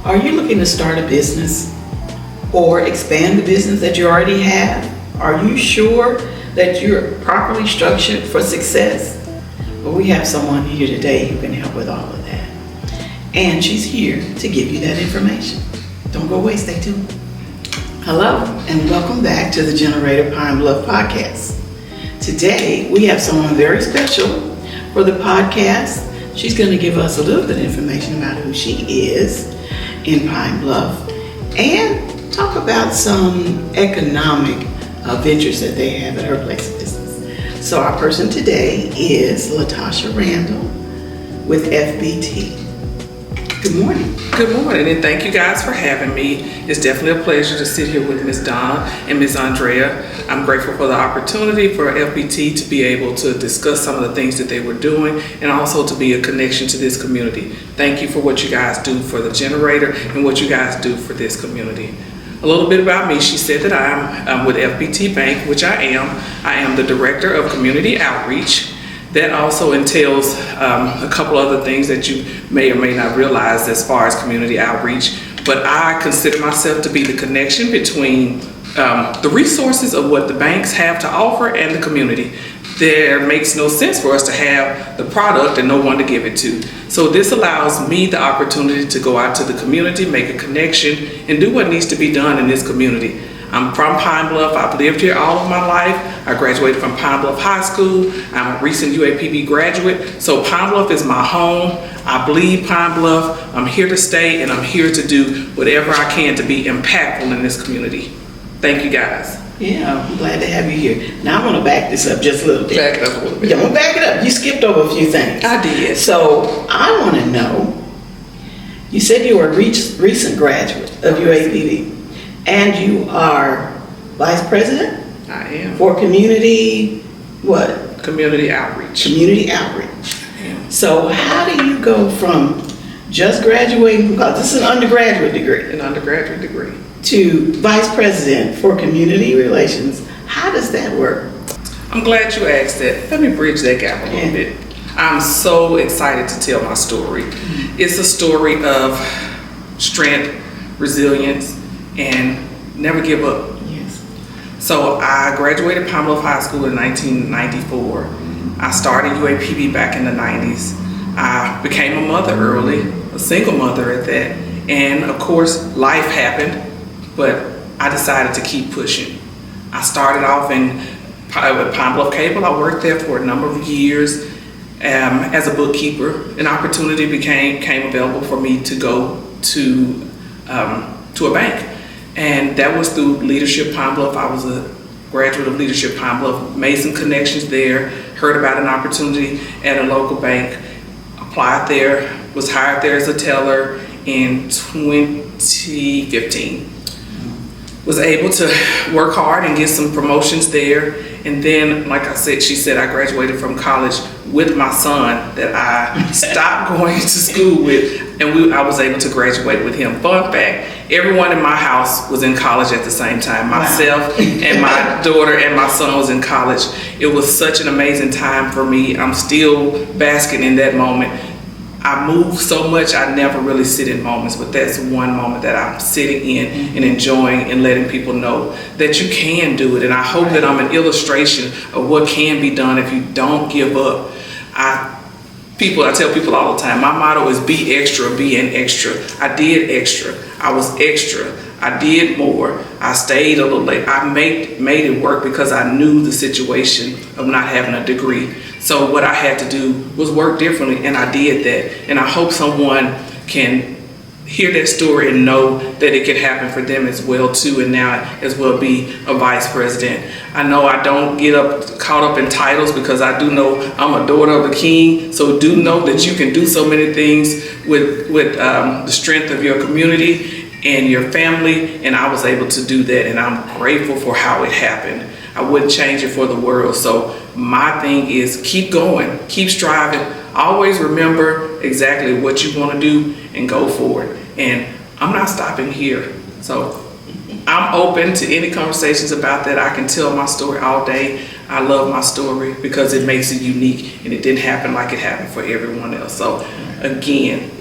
Are you looking to start a business or expand the business that you already have? Are you sure that you're properly structured for success? Well, we have someone here today who can help with all of that. And she's here to give you that information. Don't go away, stay tuned. Hello, and welcome back to the Generator Pine Bluff podcast. Today, we have someone very special for the podcast. She's going to give us a little bit of information about who she is in Pine Bluff and talk about some economic ventures that they have at her place of business. So our person today is Latasha Randle with FBT. Good morning. Good morning, and thank you guys for having me. It's definitely a pleasure to sit here with Miss Donna and Miss Andrea. I'm grateful for the opportunity for FBT to be able to discuss some of the things that they were doing and also to be a connection to this community. Thank you for what you guys do for the generator and what you guys do for this community. A little bit about me. She said that I'm with FBT Bank, which I am. I am the Director of Community Outreach. That also entails a couple other things that you may or may not realize as far as community outreach. But I consider myself to be the connection between the resources of what the banks have to offer and the community. There makes no sense for us to have the product and no one to give it to. So this allows me the opportunity to go out to the community, make a connection, and do what needs to be done in this community. I'm from Pine Bluff. I've lived here all of my life. I graduated from Pine Bluff High School. I'm a recent UAPB graduate. So Pine Bluff is my home. I bleed Pine Bluff. I'm here to stay, and I'm here to do whatever I can to be impactful in this community. Thank you guys. Yeah, I'm glad to have you here. Now I want to back this up just a little bit. Back it up a little bit. Yeah, I'm going to back it up. You skipped over a few things. I did. So I want to know, you said you were a recent graduate of UAPB. And you are Vice President? I am. For community, what? Community outreach. Community outreach. Yeah. So how do you go from just graduating, because this is an undergraduate degree. An undergraduate degree. To Vice President for Community Relations. How does that work? I'm glad you asked that. Let me bridge that gap a little bit. I'm so excited to tell my story. It's a story of strength, resilience, and never give up. Yes. So I graduated Pine Bluff High School in 1994. I started UAPB back in the 90s. I became a mother early, a single mother at that. And of course, life happened, but I decided to keep pushing. I started off with Pine Bluff Cable. I worked there for a number of years as a bookkeeper. An opportunity came available for me to go to a bank. And that was through Leadership Pine Bluff. I was a graduate of Leadership Pine Bluff, made some connections there, heard about an opportunity at a local bank, applied there, was hired there as a teller in 2015. Was able to work hard and get some promotions there. And then, like I said, she said I graduated from college with my son that I stopped going to school with, and I was able to graduate with him. Fun fact, everyone in my house was in college at the same time. Myself and my daughter and my son was in college. It was such an amazing time for me. I'm still basking in that moment. I move so much, I never really sit in moments, but that's one moment that I'm sitting in and enjoying and letting people know that you can do it. And I hope that I'm an illustration of what can be done if you don't give up. I tell people all the time, my motto is be extra, be an extra. I did extra. I was extra. I did more. I stayed a little late. I made it work because I knew the situation of not having a degree. So what I had to do was work differently, and I did that. And I hope someone can hear that story and know that it can happen for them as well too, and now as well be a vice president. I know I don't get caught up in titles because I do know I'm a daughter of the king, so do know that you can do so many things with the strength of your community and your family, and I was able to do that, and I'm grateful for how it happened. I wouldn't change it for the world. So my thing is keep going, keep striving, always remember exactly what you want to do and go for it. And I'm not stopping here. So I'm open to any conversations about that. I can tell my story all day. I love my story because it makes it unique, and it didn't happen like it happened for everyone else. So again,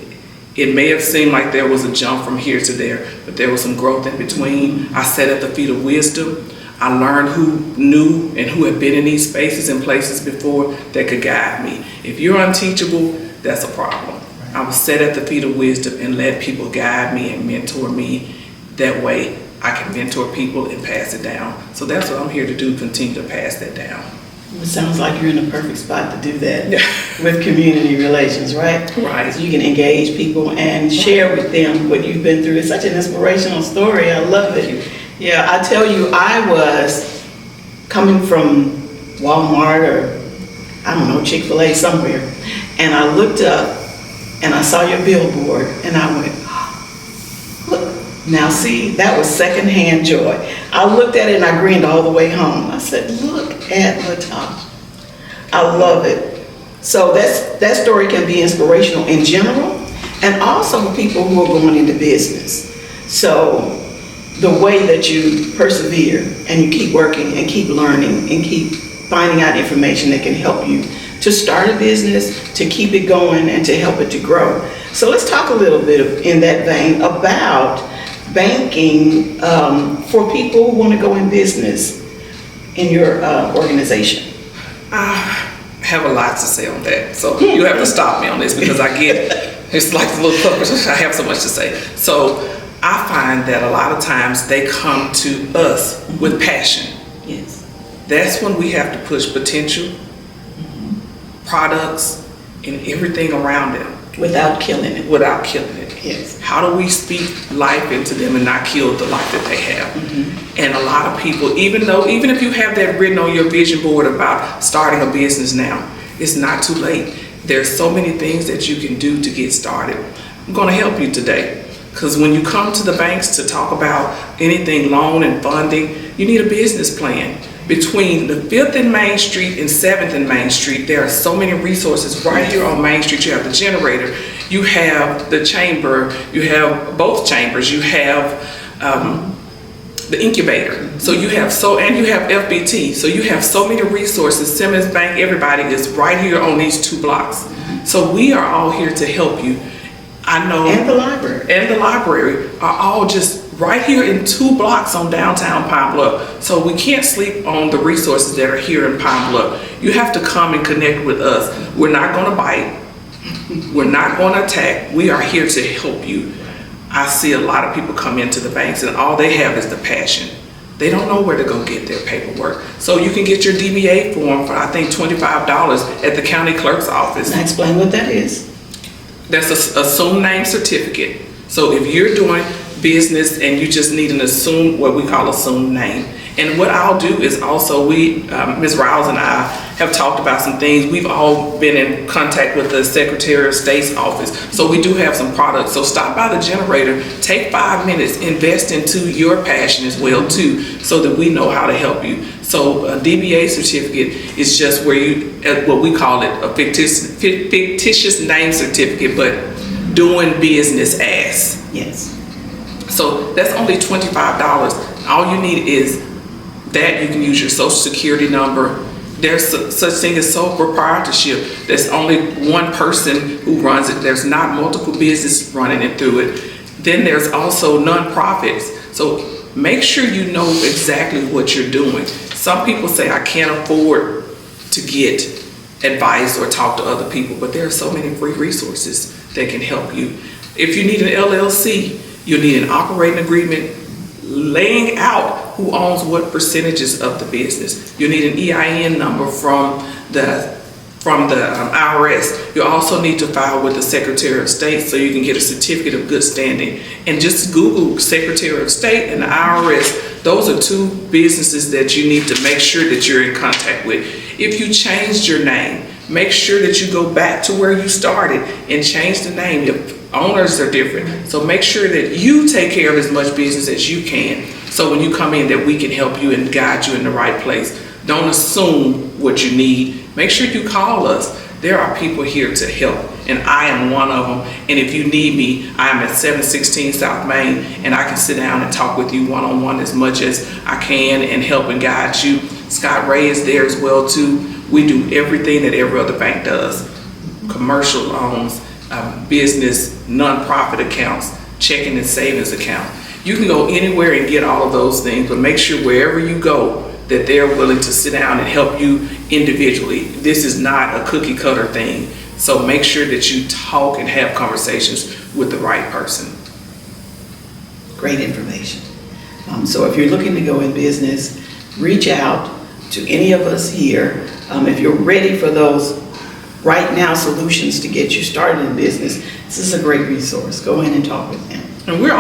It may have seemed like there was a jump from here to there, but there was some growth in between. I sat at the feet of wisdom. I learned who knew and who had been in these spaces and places before that could guide me. If you're unteachable, that's a problem. I was set at the feet of wisdom and let people guide me and mentor me. That way I can mentor people and pass it down. So that's what I'm here to do, continue to pass that down. It sounds like you're in a perfect spot to do that with community relations, right? Right. So you can engage people and share with them what you've been through. It's such an inspirational story. I love it. Yeah, I tell you, I was coming from Walmart or, I don't know, Chick-fil-A somewhere, and I looked up and I saw your billboard and I went, look. Now see, that was secondhand joy. I looked at it and I grinned all the way home. I said, look at Latasha. I love it. So that story can be inspirational in general and also for people who are going into business. So the way that you persevere and you keep working and keep learning and keep finding out information that can help you to start a business, to keep it going and to help it to grow. So let's talk a little bit in that vein about banking for people who want to go in business in your organization. I have a lot to say on that, so you have to stop me on this because I get, it's like the little puppet, I have so much to say. So I find that a lot of times they come to us with passion. Yes. That's when we have to push potential, products, and everything around them. Without killing it. Without killing it. Yes. How do we speak life into them and not kill the life that they have? Mm-hmm. And a lot of people, even if you have that written on your vision board about starting a business now, it's not too late. There's so many things that you can do to get started. I'm going to help you today. Because when you come to the banks to talk about anything loan and funding, you need a business plan. Between the 5th and Main Street and 7th and Main Street, there are so many resources right here on Main Street. You have the generator, you have the chamber, you have both chambers, you have the incubator. So you have and you have FBT. So you have so many resources. Simmons Bank, everybody is right here on these 2 blocks. So we are all here to help you. I know. And the library. And the library are all just right here in 2 blocks on downtown Pine Bluff. So we can't sleep on the resources that are here in Pine Bluff. You have to come and connect with us. We're not going to bite. We're not going to attack. We are here to help you. I see a lot of people come into the banks and all they have is the passion. They don't know where to go get their paperwork. So you can get your DBA form for, I think, $25 at the county clerk's office. Now explain what that is. That's a assumed name certificate. So if you're doing business and you just need what we call assumed name. And what I'll do is also Ms. Ryles and I have talked about some things. We've all been in contact with the Secretary of State's office. So we do have some products. So stop by the generator, take 5 minutes, invest into your passion as well too, so that we know how to help you. So a DBA certificate is just where what we call it, a fictitious name certificate, but doing business as. Yes. So that's only $25. All you need is that. You can use your social security number. There's such thing as sole proprietorship. There's only one person who runs it. There's not multiple businesses running it through it. Then there's also nonprofits. So make sure you know exactly what you're doing. Some people say, I can't afford to get advice or talk to other people, but there are so many free resources that can help you. If you need an LLC, you'll need an operating agreement laying out who owns what percentages of the business. You'll need an EIN number from the IRS. You also need to file with the Secretary of State so you can get a certificate of good standing. And just Google Secretary of State and the IRS. Those are 2 businesses that you need to make sure that you're in contact with. If you changed your name, make sure that you go back to where you started and change the name. If owners are different, so make sure that you take care of as much business as you can, so when you come in that we can help you and guide you in the right place. Don't assume what you need. Make sure you call us. There are people here to help, and I am one of them. And if you need me, I am at 716 South Main, and I can sit down and talk with you one-on-one as much as I can and help and guide you. Scott Ray is there as well too. We do everything that every other bank does. Commercial loans, business, nonprofit accounts, checking and savings account. You can go anywhere and get all of those things, but make sure wherever you go that they're willing to sit down and help you individually. This is not a cookie cutter thing. So make sure that you talk and have conversations with the right person. Great information. So if you're looking to go in business, reach out to any of us here. If you're ready for those right now solutions to get you started in business, this is a great resource. Go in and talk with them. And we're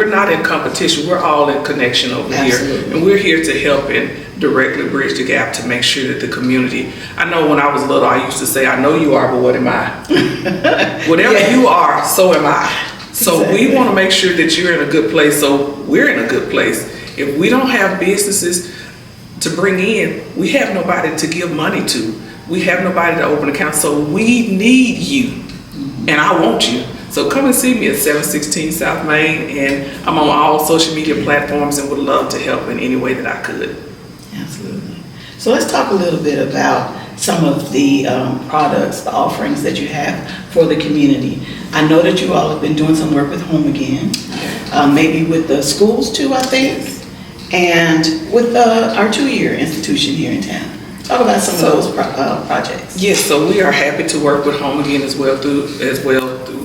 not in competition, we're all in connection over Absolutely. here. And we're here to help and directly bridge the gap to make sure that the community, I know when I was little, I used to say, I know you are, but what am I? Whatever you are, so am I. So Exactly. we want to make sure that you're in a good place, so we're in a good place. If we don't have businesses to bring in, we have nobody to give money to. We have nobody to open accounts, so we need you, and I want you. So come and see me at 716 South Main, and I'm on all social media platforms and would love to help in any way that I could. Absolutely. So let's talk a little bit about some of the products, the offerings that you have for the community. I know that you all have been doing some work with Home Again, maybe with the schools too, I think, and with our 2-year institution here in town. Talk about some of those projects. Yes, so we are happy to work with Home Again as well through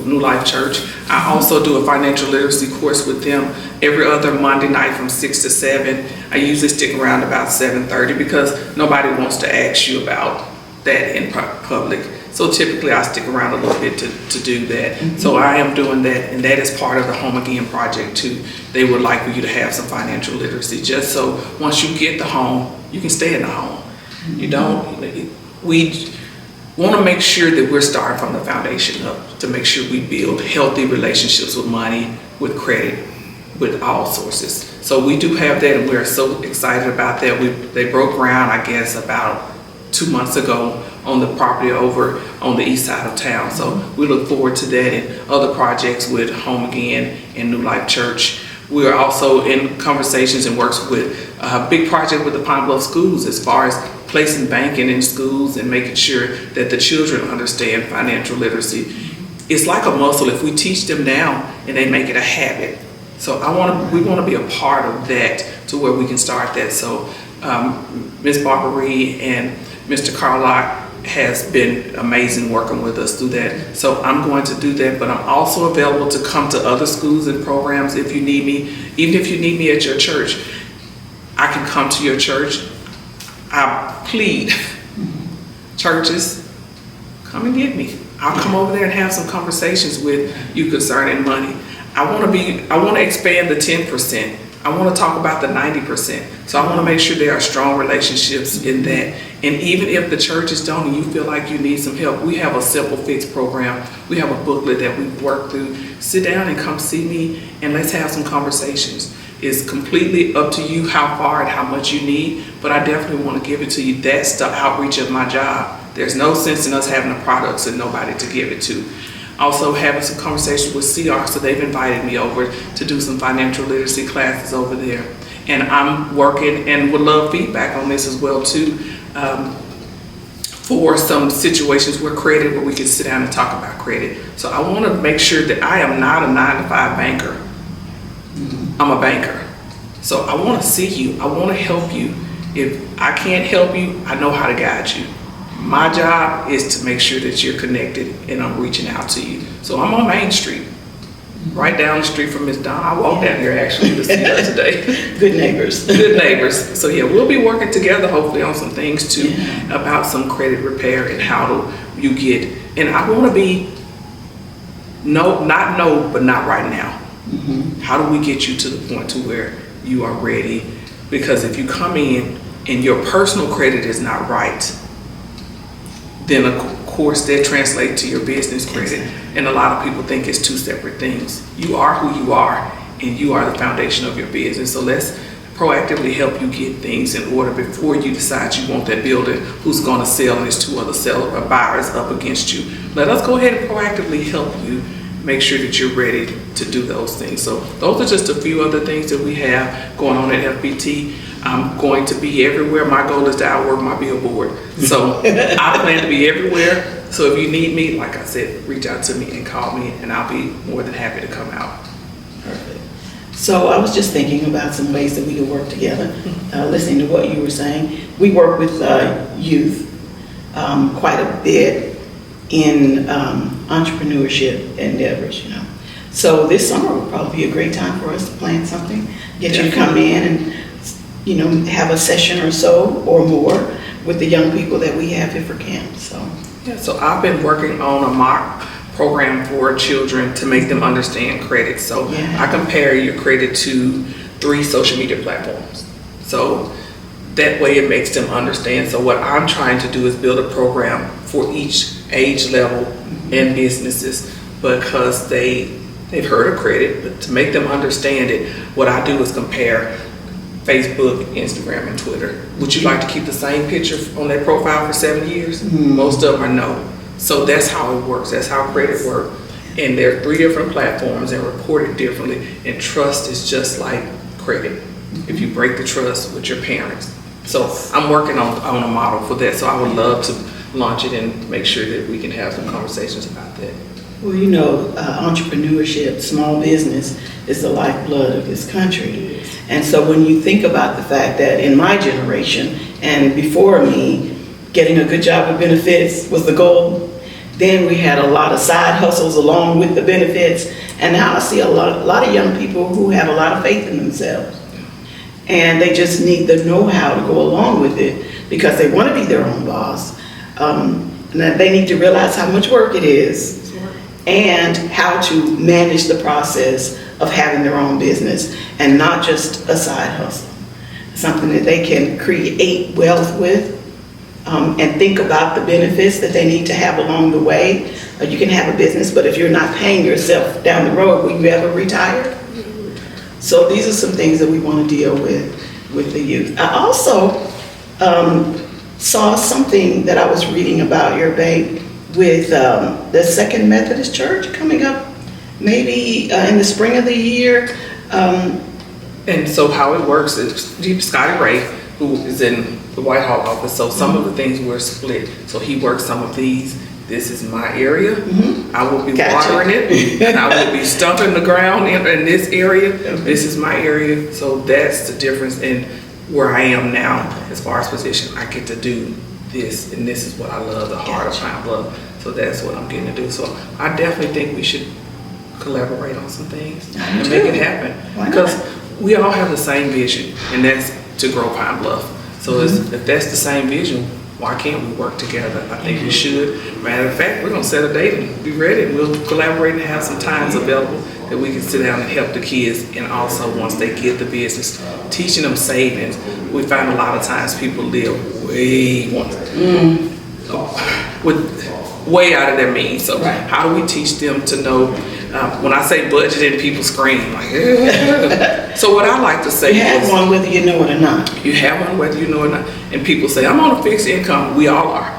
New Life Church. I also do a financial literacy course with them every other Monday night from 6 to 7. I usually stick around about 7:30 because nobody wants to ask you about that in public. So typically I stick around a little bit to do that. Mm-hmm. So I am doing that, and that is part of the Home Again project too. They would like for you to have some financial literacy, just so once you get the home, you can stay in the home. You don't, we want to make sure that we're starting from the foundation up to make sure we build healthy relationships with money, with credit, with all sources. So we do have that, and we're so excited about that. They broke ground, I guess, about 2 months ago on the property over on the east side of town. So we look forward to that and other projects with Home Again and New Life Church. We are also in conversations and works with a big project with the Pine Bluff schools as far as placing banking in schools and making sure that the children understand financial literacy. It's like a muscle. If we teach them now and they make it a habit. So we want to be a part of that to where we can start that. So Ms. Barberie and Mr. Carlock has been amazing working with us through that. So I'm going to do that, but I'm also available to come to other schools and programs if you need me. Even if you need me at your church, I can come to your church. I plead, churches, come and get me. I'll come over there and have some conversations with you concerning money. I want to expand the 10%. I want to talk about the 90%. So I want to make sure there are strong relationships in that. And even if the churches don't and you feel like you need some help, we have a Simple Fix program. We have a booklet that we work through. Sit down and come see me and let's have some conversations. It's completely up to you how far and how much you need, but I definitely want to give it to you. That's the outreach of my job. There's no sense in us having the products and nobody to give it to. Also having some conversations with CR, so they've invited me over to do some financial literacy classes over there. And I'm working and would love feedback on this as well too, for some situations where we can sit down and talk about credit. So I want to make sure that I am not a 9-to-5 banker. I'm a banker. So I want to see you. I want to help you. If I can't help you, I know how to guide you. My job is to make sure that you're connected and I'm reaching out to you. So I'm on Main Street, right down the street from Miss Donna. I walked down here actually to see her today. Good neighbors. Good neighbors. So yeah, we'll be working together hopefully on some things too, about some credit repair and how do you get, and I want to be but not right now. Mm-hmm. How do we get you to the point to where you are ready? Because if you come in and your personal credit is not right, then of course that translates to your business credit. And a lot of people think it's two separate things. You are who you are, and you are the foundation of your business. So let's proactively help you get things in order before you decide you want that building, who's going to sell and there's two other buyers up against you. Let us go ahead and proactively help you make sure that you're ready to do those things. So those are just a few other things that we have going on at FBT. I'm going to be everywhere. My goal is to outwork my billboard. So I plan to be everywhere. So if you need me, like I said, reach out to me and call me, and I'll be more than happy to come out. Perfect. So I was just thinking about some ways that we could work together. Listening to what you were saying, we work with youth quite a bit in entrepreneurship endeavors, So this summer would probably be a great time for us to plan something, get you to come in and, have a session or so or more with the young people that we have here for camp. So I've been working on a mock program for children to make them understand credit. So I compare your credit to 3 social media platforms. So that way it makes them understand. So what I'm trying to do is build a program for each age level and businesses, because they've heard of credit, but to make them understand it, what I do is compare Facebook, Instagram, and Twitter. Would you like to keep the same picture on their profile for 7 years? Most of them are no. So that's how it works. That's how credit works. And there are 3 different platforms and reported differently. And trust is just like credit. If you break the trust with your parents. So I'm working on a model for that. So I would love to launch it and make sure that we can have some conversations about that. Well, entrepreneurship, small business is the lifeblood of this country. And so when you think about the fact that in my generation and before me, getting a good job with benefits was the goal, then we had a lot of side hustles along with the benefits. And now I see a lot of young people who have a lot of faith in themselves. And they just need the know-how to go along with it because they want to be their own boss. And that they need to realize how much work it is and how to manage the process of having their own business and not just a side hustle. Something that they can create wealth with and think about the benefits that they need to have along the way. You can have a business, but if you're not paying yourself down the road, will you ever retire? So these are some things that we want to deal with the youth. I also saw something that I was reading about your bank with the Second Methodist Church coming up maybe in the spring of the year. And so how it works is Scotty Ray, who is in the Whitehall office, so some of the things were split. So he works some of these. This is my area. I will be watering it. And I will be stumping the ground in this area. This is my area. So that's the difference in where I am now as far as position. I get to do this, and this is what I love, the heart of Pine Bluff. So that's what I'm getting to do. So I definitely think we should collaborate on some things and make it happen. Because we all have the same vision, and that's to grow Pine Bluff. So if that's the same vision, why can't we work together? I think we should. Matter of fact, we're going to set a date and be ready, and we'll collaborate and have some times available that we can sit down and help the kids. And also, once they get the business, teaching them savings. We find a lot of times people live way out of their means. So how do we teach them to know? When I say budgeting, people scream like, So what I like to say is, you have one whether you know it or not. You have one whether you know it or not. And people say, I'm on a fixed income. We all are.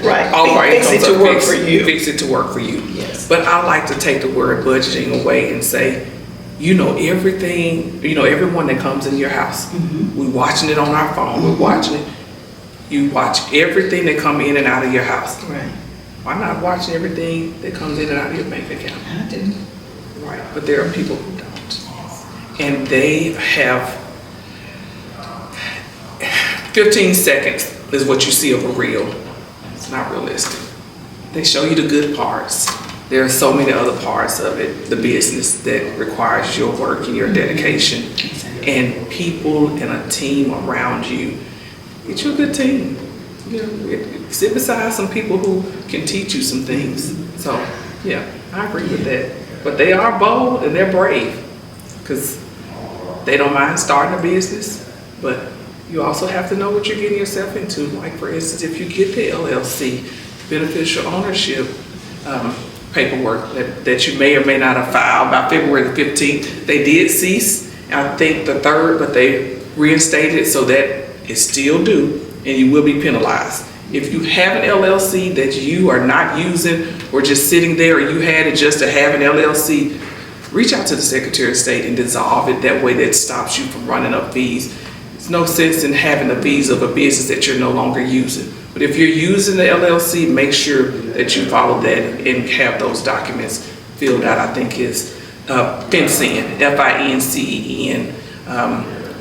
Right. All of our fix it to work for you. Fix it to work for you. Yes. But I like to take the word budgeting away and say, everything, everyone that comes in your house. We're watching it on our phone. We're watching it. You watch everything that come in and out of your house. Right. Why not watching everything that comes in and out of your bank account? I do. Right. But there are people who don't. And they have 15 seconds is what you see of a reel. It's not realistic. They show you the good parts. There are so many other parts of it, the business that requires your work and your dedication, and people and a team around you. Get you a good team. Sit beside some people who can teach you some things. So, yeah, I agree with that. But they are bold and they're brave because they don't mind starting a business, but you also have to know what you're getting yourself into. Like, for instance, if you get the LLC, beneficial ownership paperwork that you may or may not have filed by February the 15th, they did cease, I think the 3rd, but they reinstated it so that it's still due and you will be penalized. If you have an LLC that you are not using or just sitting there, or you had it just to have an LLC, reach out to the Secretary of State and dissolve it. That way that stops you from running up fees. There's no sense in having the fees of a business that you're no longer using. But But if you're using the LLC, make sure that you follow that and have those documents filled out. I think is FinCEN, FINCEN.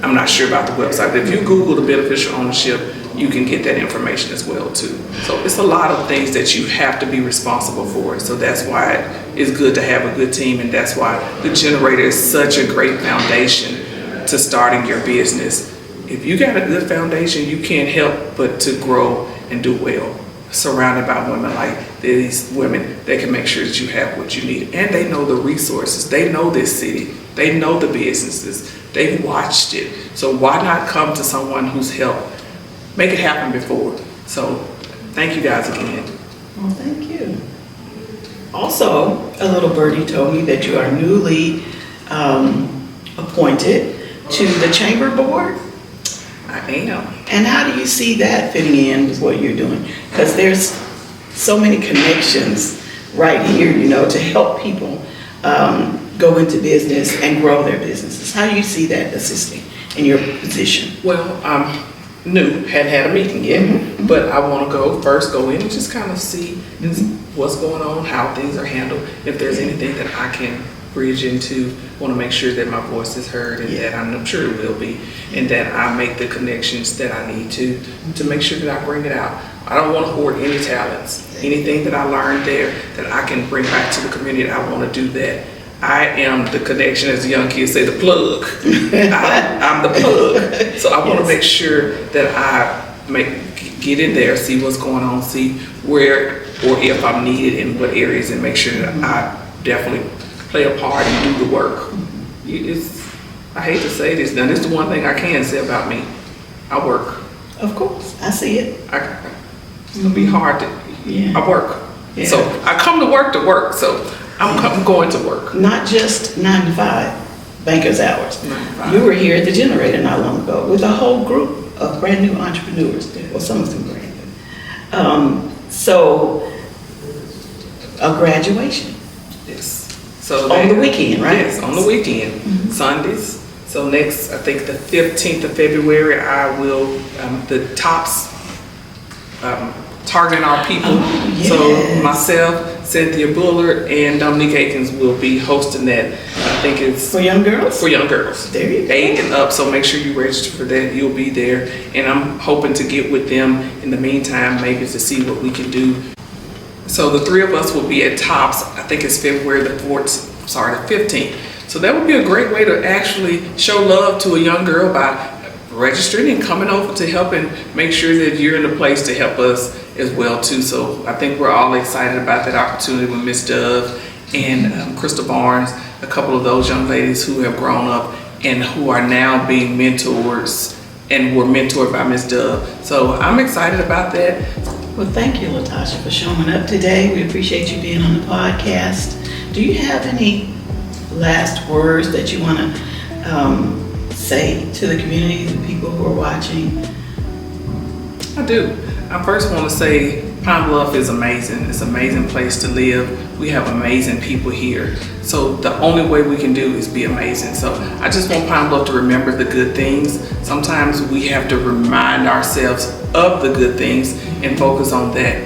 I'm not sure about the website, but if you Google the beneficial ownership, you can get that information as well too. So it's a lot of things that you have to be responsible for. So that's why it's good to have a good team, and that's why the generator is such a great foundation to starting your business. If you got a good foundation, you can't help but to grow and do well. Surrounded by women like these women that can make sure that you have what you need. And they know the resources. They know this city. They know the businesses. They've watched it. So why not come to someone who's helped make it happen before? So thank you guys again. Well, thank you. Also, a little birdie told me that you are newly appointed to the chamber board. I am. And how do you see that fitting in with what you're doing? Because there's so many connections right here, you know, to help people go into business and grow their businesses. How do you see that assisting in your position? Well, I'm new, hadn't had a meeting yet, but I want to go in and just kind of see what's going on, how things are handled, if there's anything that I can bridge into. Want to make sure that my voice is heard, and that I'm sure it will be, and that I make the connections that I need to make sure that I bring it out. I don't want to hoard any talents. Anything that I learned there that I can bring back to the community, I want to do that. I am the connection, as the young kids say, the plug. I'm the plug. So I want to make sure that I get in there, see what's going on, see where or if I'm needed in what areas, and make sure that I definitely play a part and do the work. I hate to say this, now this is the one thing I can say about me. I work. Of course, I see it. It's gonna be hard to, I work. Yeah. So I come to work, so I'm going to work. Not just 9 to 5, banker's hours. 9 to 5. You were here at the Generator not long ago with a whole group of brand new entrepreneurs. Well, some of them brand new. So, a graduation. Yes. So on the weekend, right? Yes, on the weekend, Sundays. So next, I think the 15th of February, I will, the tops, targeting our people. Yes. So myself, Cynthia Bullard, and Dominique Akins will be hosting that. I think it's for young girls. For young girls. There you go. 8 and up. So make sure you register for that. You'll be there, and I'm hoping to get with them in the meantime, maybe to see what we can do. So the 3 of us will be at Tops. I think it's February the 15th. So that would be a great way to actually show love to a young girl by registering and coming over to help and make sure that you're in a place to help us as well too. So I think we're all excited about that opportunity with Miss Dove and Crystal Barnes, a couple of those young ladies who have grown up and who are now being mentors and were mentored by Miss Dove. So I'm excited about that. Well, thank you, Latasha, for showing up today. We appreciate you being on the podcast. Do you have any last words that you want to say to the community, the people who are watching? I do. I first want to say Pine Bluff is amazing. It's an amazing place to live. We have amazing people here. So the only way we can do is be amazing. So I just want Pine Bluff to remember the good things. Sometimes we have to remind ourselves of the good things and focus on that.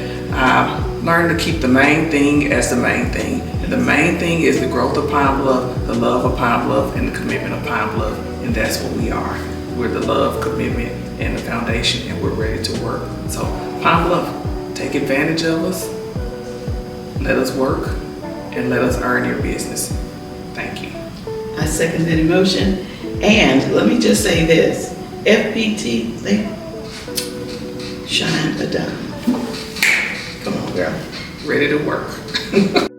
Learn to keep the main thing as the main thing. And the main thing is the growth of Pine Bluff, the love of Pine Bluff, and the commitment of Pine Bluff. And that's what we are. We're the love, commitment, and the foundation, and we're ready to work. So Pine Bluff, take advantage of us, let us work, and let us earn your business. Thank you. I second that emotion. And let me just say this, FPT, they shine a dime. Come on, girl. Ready to work.